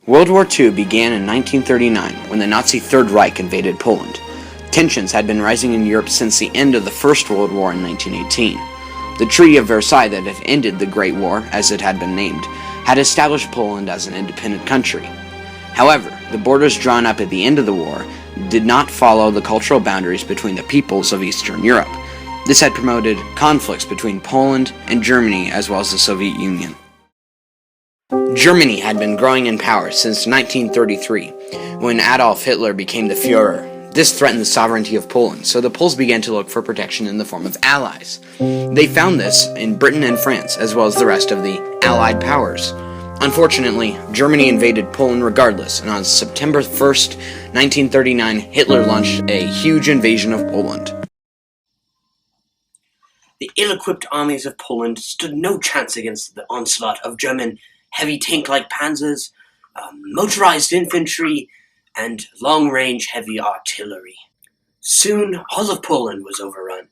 World War II began in 1939 when the Nazi Third Reich invaded Poland. Tensions had been rising in Europe since the end of the First World War in 1918. The Treaty of Versailles that had ended the Great War, as it had been named, had established Poland as an independent country. However, the borders drawn up at the end of the war did not follow the cultural boundaries between the peoples of Eastern Europe. This had promoted conflicts between Poland and Germany as well as the Soviet Union. Germany had been growing in power since 1933, when Adolf Hitler became the Führer. This threatened the sovereignty of Poland, so the Poles began to look for protection in the form of allies. They found this in Britain and France, as well as the rest of the Allied powers. Unfortunately, Germany invaded Poland regardless, and on September 1st, 1939, Hitler launched a huge invasion of Poland. The ill-equipped armies of Poland stood no chance against the onslaught of German heavy tank-like panzers, motorized infantry, and long-range heavy artillery. Soon, all of Poland was overrun.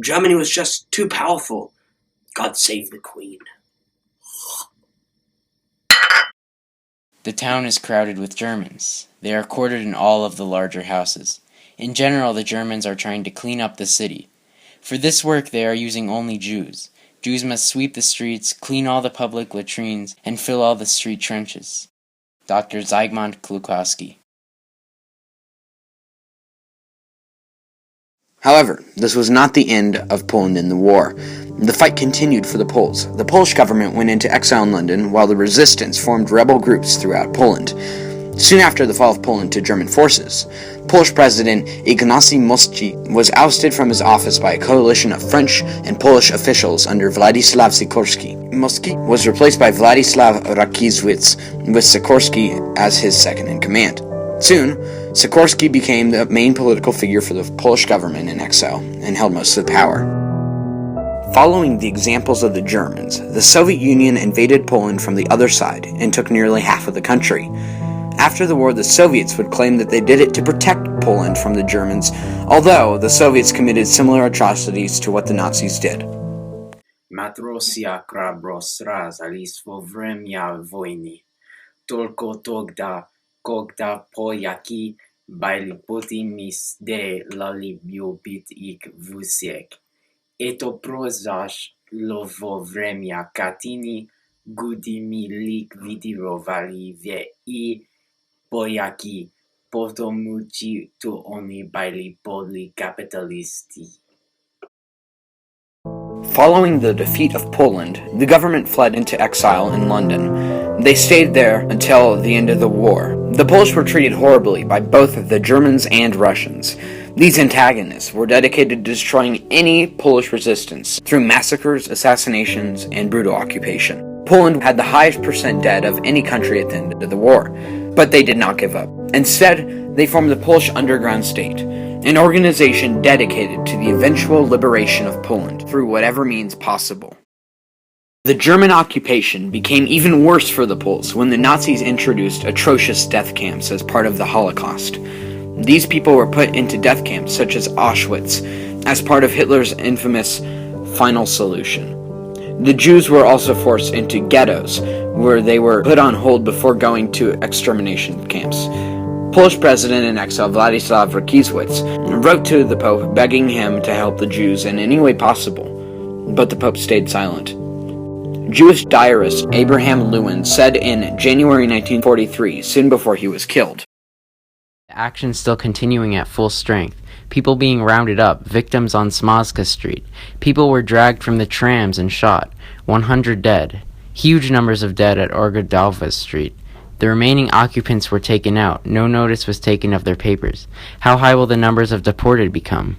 Germany was just too powerful. God save the Queen. The town is crowded with Germans. They are quartered in all of the larger houses. In general, the Germans are trying to clean up the city. For this work, they are using only Jews. Jews must sweep the streets, clean all the public latrines, and fill all the street trenches. Dr. Zygmunt Klukowski. However, this was not the end of Poland in the war. The fight continued for the Poles. The Polish government went into exile in London, while the resistance formed rebel groups throughout Poland. Soon after the fall of Poland to German forces, Polish President Ignacy Mościcki was ousted from his office by a coalition of French and Polish officials under Władysław Sikorski. Mościcki was replaced by Władysław Rakiewicz, with Sikorski as his second-in-command. Soon, Sikorski became the main political figure for the Polish government in exile and held most of the power. Following the examples of the Germans, the Soviet Union invaded Poland from the other side and took nearly half of the country. After the war, the Soviets would claim that they did it to protect Poland from the Germans, although the Soviets committed similar atrocities to what the Nazis did. Matrosia Krabros razались во время войны. Только тогда, когда поляки были готовы сделали любить их всех. Это произошло во время картины, где мы ликвидировали и поляки, потому что они были поли-капиталисты. Following the defeat of Poland, the government fled into exile in London. They stayed there until the end of the war. The Polish were treated horribly by both the Germans and Russians. These antagonists were dedicated to destroying any Polish resistance through massacres, assassinations, and brutal occupation. Poland had the highest percent dead of any country at the end of the war, but they did not give up. Instead, they formed the Polish Underground State, an organization dedicated to the eventual liberation of Poland through whatever means possible. The German occupation became even worse for the Poles when the Nazis introduced atrocious death camps as part of the Holocaust. These people were put into death camps such as Auschwitz as part of Hitler's infamous final solution. The Jews were also forced into ghettos, where they were put on hold before going to extermination camps. Polish president in exile Władysław Rakiewicz wrote to the Pope begging him to help the Jews in any way possible, but the Pope stayed silent. Jewish diarist Abraham Lewin said in January 1943, soon before he was killed, The action still continuing at full strength. People being rounded up, victims on Smazka Street. People were dragged from the trams and shot. 100 dead. Huge numbers of dead at Orgudalva Street. The remaining occupants were taken out. No notice was taken of their papers. How high will the numbers of deported become?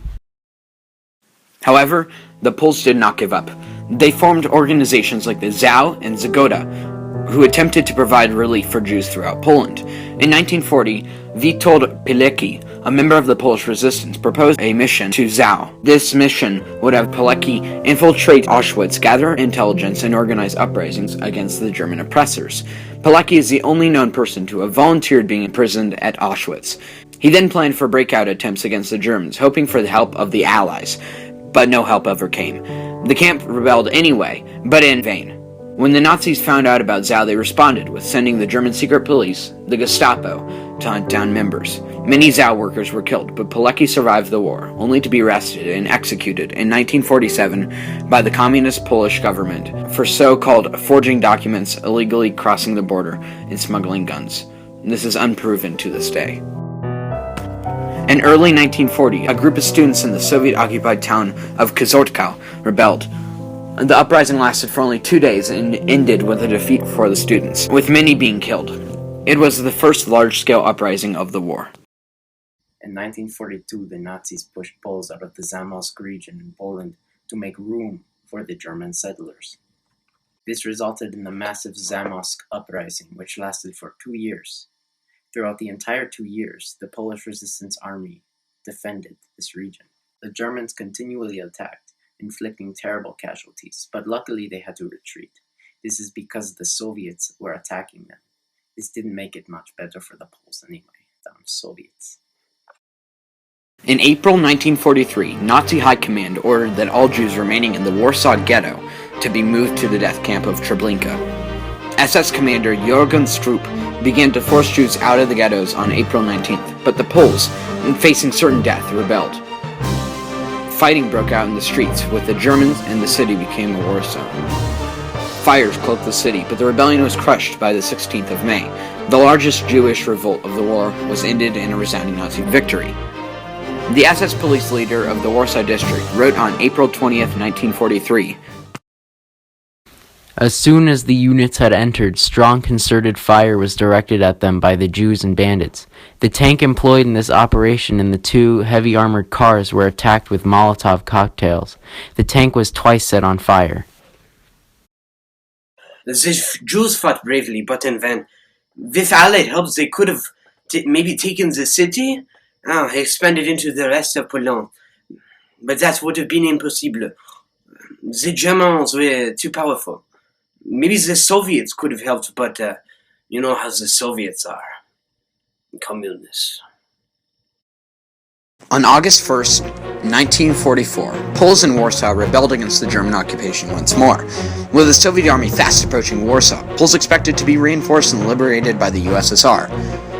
However, the Poles did not give up. They formed organizations like the ZAW and Zgoda, who attempted to provide relief for Jews throughout Poland. In 1940, Witold Pilecki, a member of the Polish resistance, proposed a mission to ZAW. This mission would have Pilecki infiltrate Auschwitz, gather intelligence, and organize uprisings against the German oppressors. Pilecki is the only known person to have volunteered being imprisoned at Auschwitz. He then planned for breakout attempts against the Germans, hoping for the help of the Allies, but no help ever came. The camp rebelled anyway, but in vain. When the Nazis found out about Zau, they responded with sending the German secret police, the Gestapo, to hunt down members. Many Zau workers were killed, but Pilecki survived the war, only to be arrested and executed in 1947 by the communist Polish government for so-called forging documents, illegally crossing the border, and smuggling guns. This is unproven to this day. In early 1940, a group of students in the Soviet-occupied town of Kazortkau rebelled. The uprising lasted for only 2 days and ended with a defeat for the students, with many being killed. It was the first large-scale uprising of the war. In 1942, the Nazis pushed Poles out of the Zamość region in Poland to make room for the German settlers. This resulted in the massive Zamość uprising, which lasted for 2 years. Throughout the entire 2 years, the Polish Resistance Army defended this region. The Germans continually attacked, inflicting terrible casualties, but luckily they had to retreat. This is because the Soviets were attacking them. This didn't make it much better for the Poles anyway. Damn Soviets. In April 1943, Nazi High Command ordered that all Jews remaining in the Warsaw Ghetto to be moved to the death camp of Treblinka. SS Commander Jürgen Stroop began to force Jews out of the ghettos on April 19th, but the Poles, facing certain death, rebelled. Fighting broke out in the streets, with the Germans, and the city became a war zone. Fires cloaked the city, but the rebellion was crushed by the 16th of May. The largest Jewish revolt of the war was ended in a resounding Nazi victory. The SS police leader of the Warsaw District wrote on April 20th, 1943, As soon as the units had entered, strong concerted fire was directed at them by the Jews and bandits. The tank employed in this operation and the 2 heavy armored cars were attacked with Molotov cocktails. The tank was twice set on fire. The Jews fought bravely, but in vain. With Allied help, they could have maybe taken the city, expanded into the rest of Poland. But that would have been impossible. The Germans were too powerful. Maybe the Soviets could have helped, but you know how the Soviets are. Communists. On August 1st, 1944, Poles in Warsaw rebelled against the German occupation once more. With the Soviet army fast approaching Warsaw, Poles expected to be reinforced and liberated by the USSR.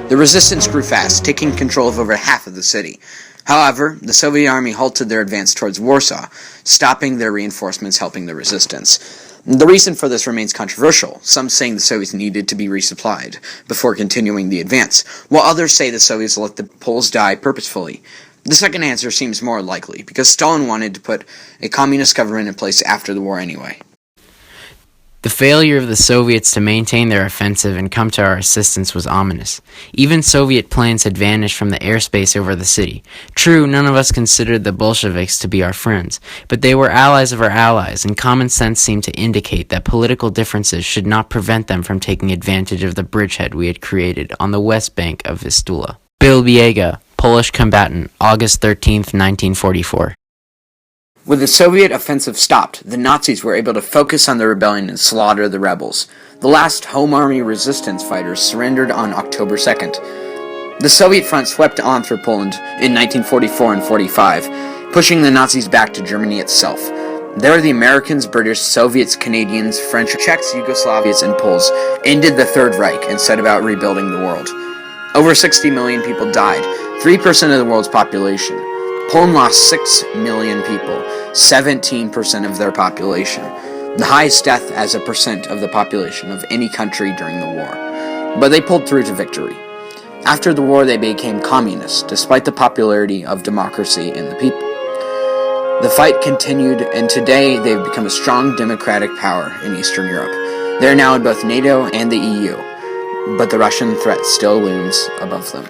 The resistance grew fast, taking control of over half of the city. However, the Soviet army halted their advance towards Warsaw, stopping their reinforcements helping the resistance. The reason for this remains controversial, some saying the Soviets needed to be resupplied before continuing the advance, while others say the Soviets let the Poles die purposefully. The second answer seems more likely, because Stalin wanted to put a communist government in place after the war anyway. The failure of the Soviets to maintain their offensive and come to our assistance was ominous. Even Soviet planes had vanished from the airspace over the city. True, none of us considered the Bolsheviks to be our friends, but they were allies of our allies, and common sense seemed to indicate that political differences should not prevent them from taking advantage of the bridgehead we had created on the west bank of Vistula. Bill Biega, Polish combatant, August 13th, 1944. With the Soviet offensive stopped, the Nazis were able to focus on the rebellion and slaughter the rebels. The last Home Army resistance fighters surrendered on October 2nd. The Soviet front swept on through Poland in 1944 and 45, pushing the Nazis back to Germany itself. There, the Americans, British, Soviets, Canadians, French, Czechs, Yugoslavians, and Poles ended the Third Reich and set about rebuilding the world. Over 60 million people died, 3% of the world's population. Poland lost 6 million people, 17% of their population, the highest death as a percent of the population of any country during the war. But they pulled through to victory. After the war, they became communists, despite the popularity of democracy in the people. The fight continued, and today they've become a strong democratic power in Eastern Europe. They are now in both NATO and the EU, but the Russian threat still looms above them.